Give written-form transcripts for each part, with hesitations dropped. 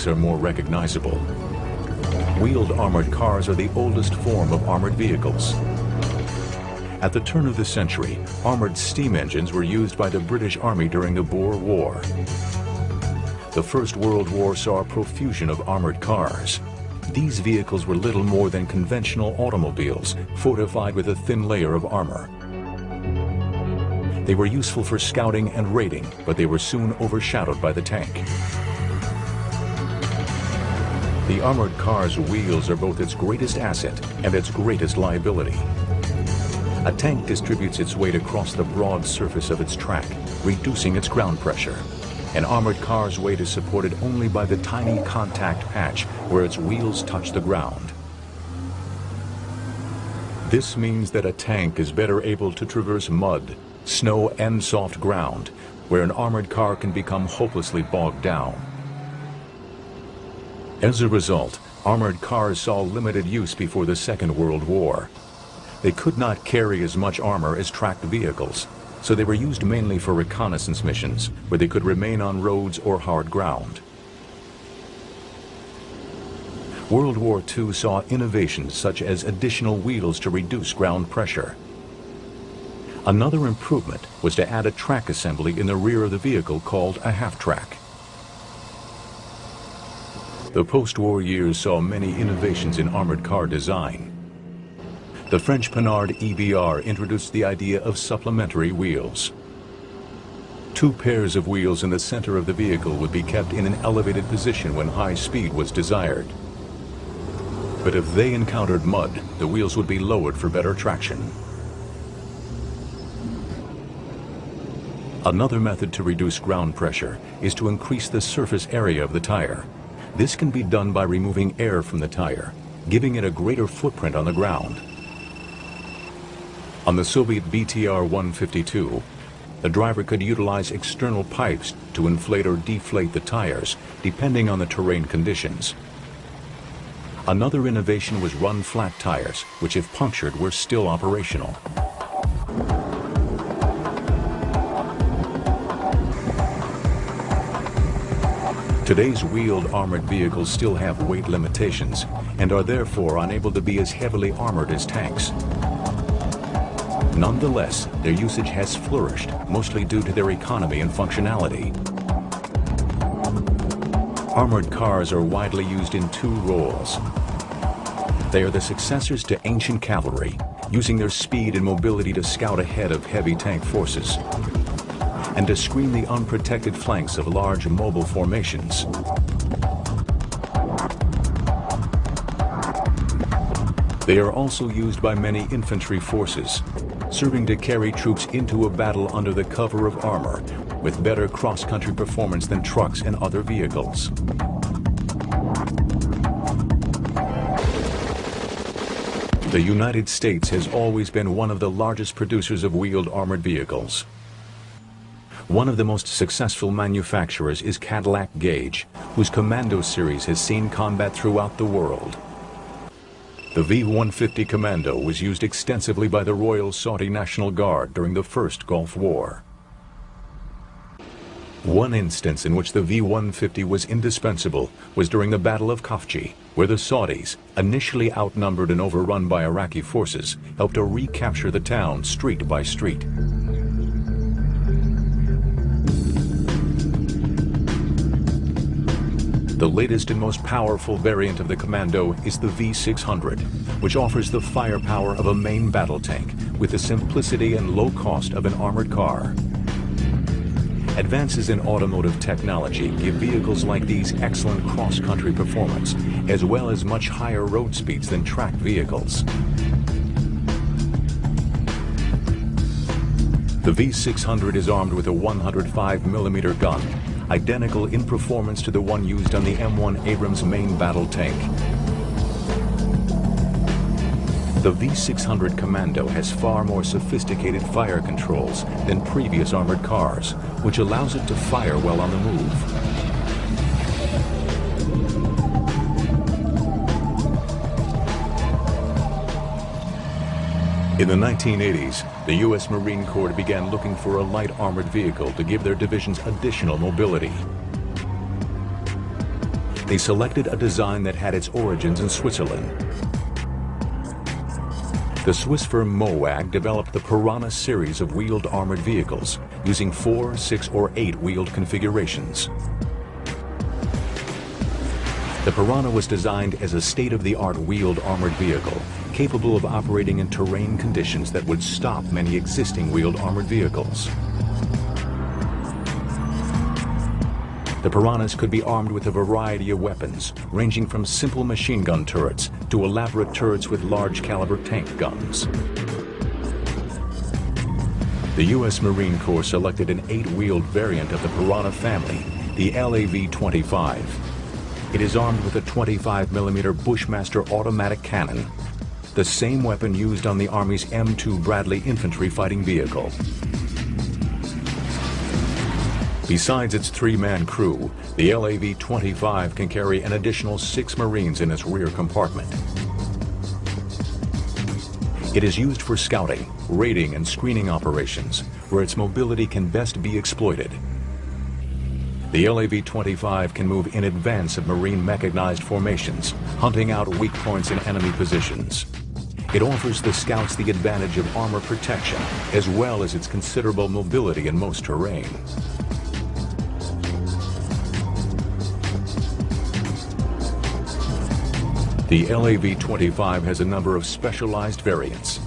Are more recognizable. Wheeled armored cars are the oldest form of armored vehicles. At the turn of the century, armored steam engines were used by the British Army during the Boer War. The First World War saw a profusion of armored cars. These vehicles were little more than conventional automobiles, fortified with a thin layer of armor. They were useful for scouting and raiding, but they were soon overshadowed by the tank. The armored car's wheels are both its greatest asset and its greatest liability. A tank distributes its weight across the broad surface of its track, reducing its ground pressure. An armored car's weight is supported only by the tiny contact patch where its wheels touch the ground. This means that a tank is better able to traverse mud, snow, and soft ground, where an armored car can become hopelessly bogged down. As a result, armored cars saw limited use before the Second World War. They could not carry as much armor as tracked vehicles, so they were used mainly for reconnaissance missions, where they could remain on roads or hard ground. World War II saw innovations such as additional wheels to reduce ground pressure. Another improvement was to add a track assembly in the rear of the vehicle called a half-track. The post-war years saw many innovations in armored car design. The French Panhard EBR introduced the idea of supplementary wheels. Two pairs of wheels in the center of the vehicle would be kept in an elevated position when high speed was desired. But if they encountered mud, the wheels would be lowered for better traction. Another method to reduce ground pressure is to increase the surface area of the tire. This can be done by removing air from the tire, giving it a greater footprint on the ground. On the Soviet BTR-152, the driver could utilize external pipes to inflate or deflate the tires, depending on the terrain conditions. Another innovation was run-flat tires, which if punctured were still operational. Today's wheeled armored vehicles still have weight limitations and are therefore unable to be as heavily armored as tanks. Nonetheless, their usage has flourished, mostly due to their economy and functionality. Armored cars are widely used in two roles. They are the successors to ancient cavalry, using their speed and mobility to scout ahead of heavy tank forces and to screen the unprotected flanks of large mobile formations. They are also used by many infantry forces, serving to carry troops into a battle under the cover of armor, with better cross-country performance than trucks and other vehicles. The United States has always been one of the largest producers of wheeled armored vehicles. One of the most successful manufacturers is Cadillac Gage, whose Commando series has seen combat throughout the world. The V-150 Commando was used extensively by the Royal Saudi National Guard during the First Gulf War. One instance in which the V-150 was indispensable was during the Battle of Khafji, where the Saudis, initially outnumbered and overrun by Iraqi forces, helped to recapture the town street by street. The latest and most powerful variant of the Commando is the V600, which offers the firepower of a main battle tank with the simplicity and low cost of an armored car. Advances in automotive technology give vehicles like these excellent cross-country performance, as well as much higher road speeds than tracked vehicles. The V600 is armed with a 105mm gun, identical in performance to the one used on the M1 Abrams main battle tank. The V600 Commando has far more sophisticated fire controls than previous armored cars, which allows it to fire while on the move. In the 1980s, the U.S. Marine Corps began looking for a light armored vehicle to give their divisions additional mobility. they selected a design that had its origins in Switzerland. The Swiss firm MOAG developed the Piranha series of wheeled armored vehicles using 4, 6, or 8-wheeled configurations. The Piranha was designed as a state-of-the-art wheeled armored vehicle capable of operating in terrain conditions that would stop many existing wheeled armored vehicles. The Piranhas could be armed with a variety of weapons, ranging from simple machine gun turrets to elaborate turrets with large caliber tank guns. The U.S. Marine Corps selected an 8-wheeled variant of the Piranha family, the LAV-25. It is armed with a 25mm Bushmaster automatic cannon, the same weapon used on the Army's M2 Bradley infantry fighting vehicle. Besides its 3-man crew, the LAV-25 can carry an additional 6 Marines in its rear compartment. It is used for scouting, raiding, and screening operations, where its mobility can best be exploited. The LAV-25 can move in advance of Marine mechanized formations, hunting out weak points in enemy positions. It offers the scouts the advantage of armor protection, as well as its considerable mobility in most terrain. The LAV-25 has a number of specialized variants.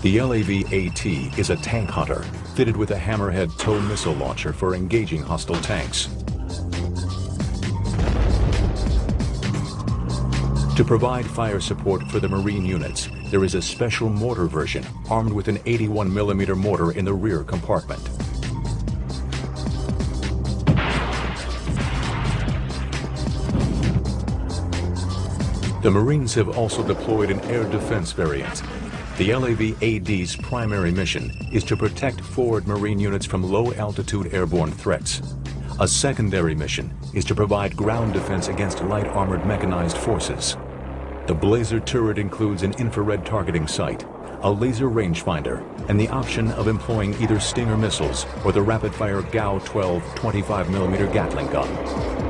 The LAV-AT is a tank hunter fitted with a Hammerhead tow missile launcher for engaging hostile tanks. To provide fire support for the Marine units, there is a special mortar version armed with an 81mm mortar in the rear compartment. The Marines have also deployed an air defense variant. The LAV-AD's primary mission is to protect forward Marine units from low-altitude airborne threats. A secondary mission is to provide ground defense against light armored mechanized forces. The Blazer turret includes an infrared targeting sight, a laser rangefinder, and the option of employing either Stinger missiles or the rapid-fire GAU-12 25mm Gatling gun.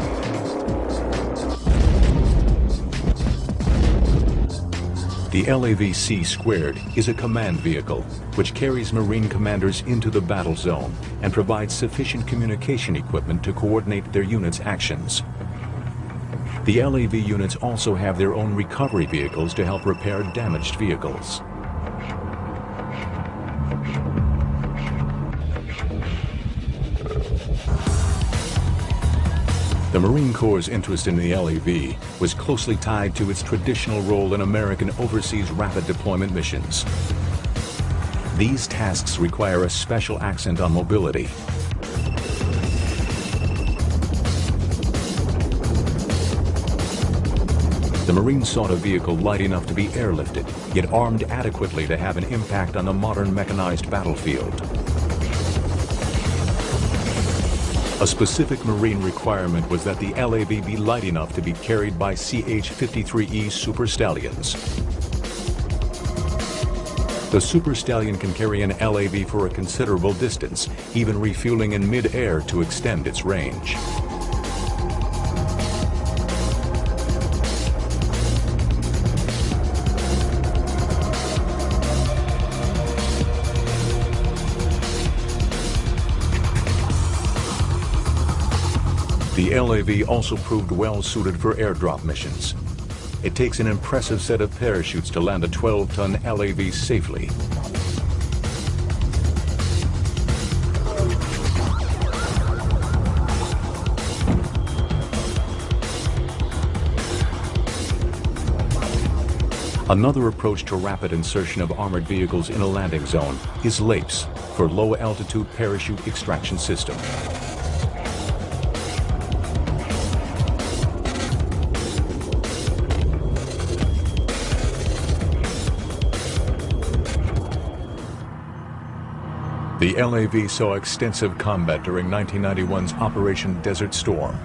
The LAV-C² is a command vehicle which carries Marine commanders into the battle zone and provides sufficient communication equipment to coordinate their units' actions. The LAV units also have their own recovery vehicles to help repair damaged vehicles. The Marine Corps' interest in the LAV was closely tied to its traditional role in American overseas rapid deployment missions. These tasks require a special accent on mobility. The Marines sought a vehicle light enough to be airlifted, yet armed adequately to have an impact on the modern mechanized battlefield. A specific Marine requirement was that the LAV be light enough to be carried by CH-53E Super Stallions. The Super Stallion can carry an LAV for a considerable distance, even refueling in mid-air to extend its range. The LAV also proved well suited for airdrop missions. It takes an impressive set of parachutes to land a 12-ton LAV safely. Another approach to rapid insertion of armored vehicles in a landing zone is LAPS, for Low Altitude Parachute Extraction System. The LAV saw extensive combat during 1991's Operation Desert Storm.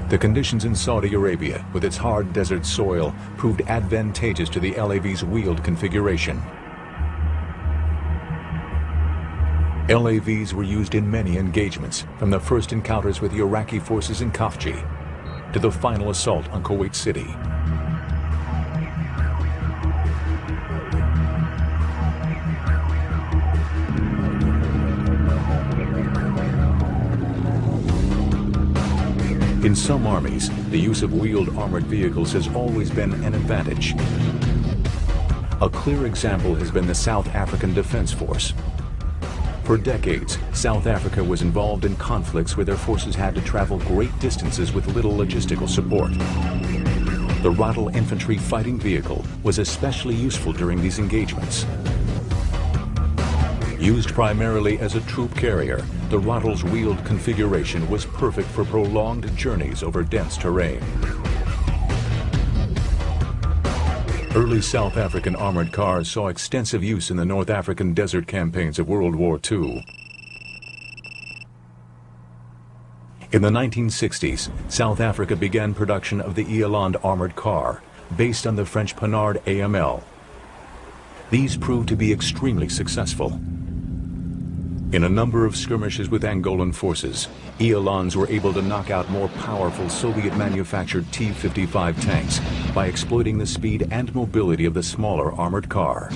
The conditions in Saudi Arabia, with its hard desert soil, proved advantageous to the LAV's wheeled configuration. LAVs were used in many engagements, from the first encounters with the Iraqi forces in Khafji to the final assault on Kuwait City. In some armies, the use of wheeled armored vehicles has always been an advantage. A clear example has been the South African Defense Force. For decades, South Africa was involved in conflicts where their forces had to travel great distances with little logistical support. The Rottl infantry fighting vehicle was especially useful during these engagements. Used primarily as a troop carrier, the Rottl's wheeled configuration was perfect for prolonged journeys over dense terrain. Early South African armored cars saw extensive use in the North African desert campaigns of World War II. In the 1960s, South Africa began production of the Eland armored car, based on the French Panhard AML. These proved to be extremely successful. In a number of skirmishes with Angolan forces, Elands were able to knock out more powerful Soviet-manufactured T-55 tanks by exploiting the speed and mobility of the smaller armored car.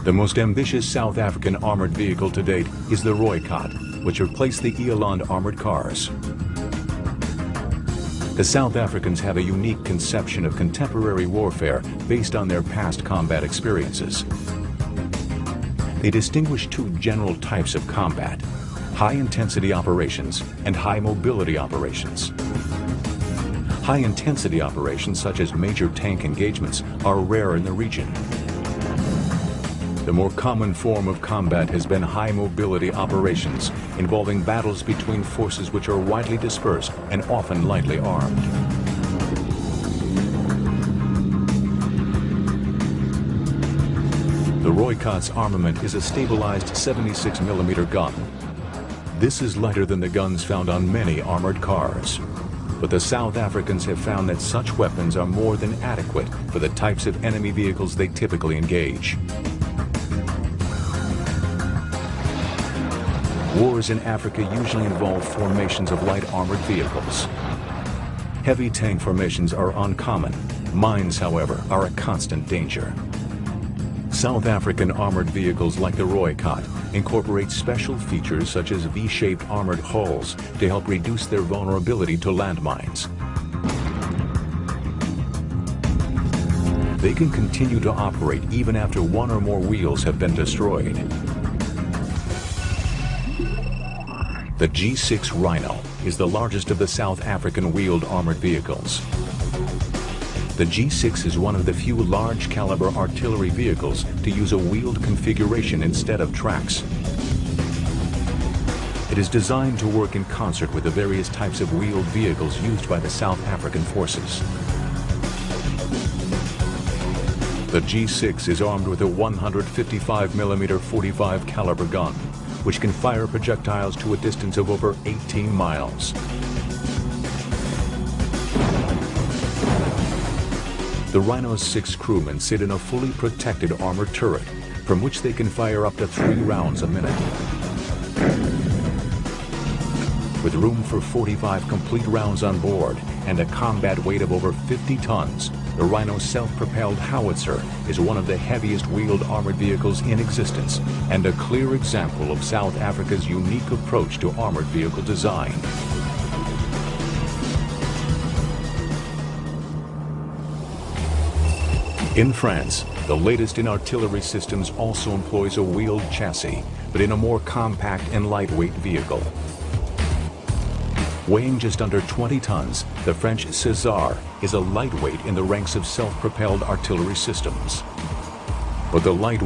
The most ambitious South African armored vehicle to date is the Rooikot, which replaced the Eland armored cars. The South Africans have a unique conception of contemporary warfare based on their past combat experiences. They distinguish two general types of combat: high-intensity operations and high-mobility operations. High-intensity operations, such as major tank engagements, are rare in the region. The more common form of combat has been high-mobility operations, involving battles between forces which are widely dispersed and often lightly armed. The Rooikot's armament is a stabilized 76mm gun. This is lighter than the guns found on many armored cars. But the South Africans have found that such weapons are more than adequate for the types of enemy vehicles they typically engage. Wars in Africa usually involve formations of light armored vehicles. Heavy tank formations are uncommon. Mines, however, are a constant danger. South African armored vehicles like the Rooikot incorporate special features such as V-shaped armored hulls to help reduce their vulnerability to landmines. They can continue to operate even after one or more wheels have been destroyed. The G6 Rhino is the largest of the South African wheeled armored vehicles. The G6 is one of the few large-caliber artillery vehicles to use a wheeled configuration instead of tracks. It is designed to work in concert with the various types of wheeled vehicles used by the South African forces. The G6 is armed with a 155mm 45 caliber gun, which can fire projectiles to a distance of over 18 miles. The Rhino's 6 crewmen sit in a fully protected armored turret, from which they can fire up to 3 rounds a minute. With room for 45 complete rounds on board and a combat weight of over 50 tons, the Rhino's self-propelled howitzer is one of the heaviest wheeled armored vehicles in existence and a clear example of South Africa's unique approach to armored vehicle design. In France, the latest in artillery systems also employs a wheeled chassis, but in a more compact and lightweight vehicle. Weighing just under 20 tons, the French César is a lightweight in the ranks of self-propelled artillery systems. But the lightweight